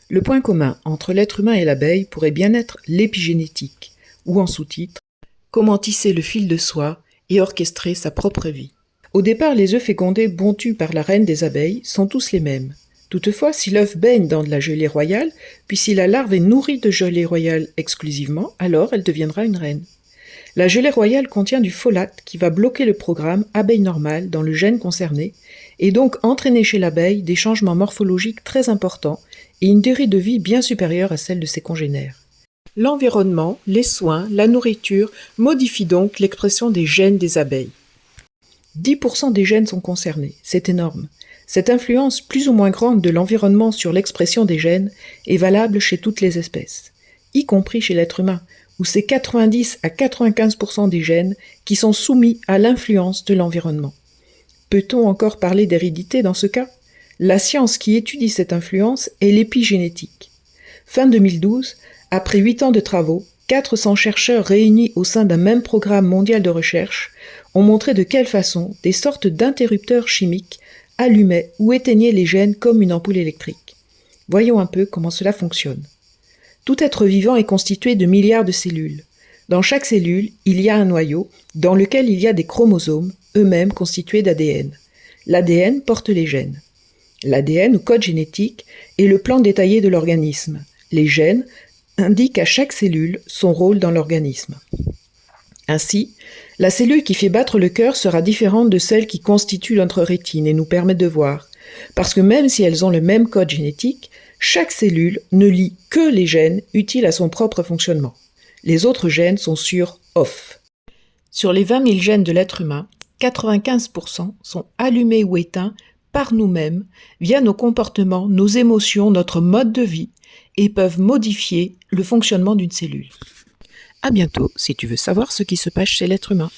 Le point commun entre l'être humain et l'abeille pourrait bien être l'épigénétique, ou en sous-titre, comment tisser le fil de soie et orchestrer sa propre vie. Au départ, les œufs fécondés pontus par la reine des abeilles sont tous les mêmes. Toutefois, si l'œuf baigne dans de la gelée royale, puis si la larve est nourrie de gelée royale exclusivement, alors elle deviendra une reine. La gelée royale contient du folate qui va bloquer le programme abeille normale dans le gène concerné et donc entraîner chez l'abeille des changements morphologiques très importants et une durée de vie bien supérieure à celle de ses congénères. L'environnement, les soins, la nourriture modifient donc l'expression des gènes des abeilles. 10% des gènes sont concernés, c'est énorme. Cette influence plus ou moins grande de l'environnement sur l'expression des gènes est valable chez toutes les espèces, y compris chez l'être humain, où c'est 90 à 95% des gènes qui sont soumis à l'influence de l'environnement. Peut-on encore parler d'hérédité dans ce cas ? La science qui étudie cette influence est l'épigénétique. Fin 2012, après 8 ans de travaux, 400 chercheurs réunis au sein d'un même programme mondial de recherche ont montré de quelle façon des sortes d'interrupteurs chimiques allumaient ou éteignaient les gènes comme une ampoule électrique. Voyons un peu comment cela fonctionne. Tout être vivant est constitué de milliards de cellules. Dans chaque cellule, il y a un noyau dans lequel il y a des chromosomes, eux-mêmes constitués d'ADN. L'ADN porte les gènes. L'ADN, ou code génétique, est le plan détaillé de l'organisme. Les gènes indiquent à chaque cellule son rôle dans l'organisme. Ainsi, la cellule qui fait battre le cœur sera différente de celle qui constitue notre rétine et nous permet de voir, parce que même si elles ont le même code génétique, chaque cellule ne lit que les gènes utiles à son propre fonctionnement. Les autres gènes sont sur off. Sur les 20 000 gènes de l'être humain, 95% sont allumés ou éteints par nous-mêmes via nos comportements, nos émotions, notre mode de vie et peuvent modifier le fonctionnement d'une cellule. À bientôt si tu veux savoir ce qui se passe chez l'être humain.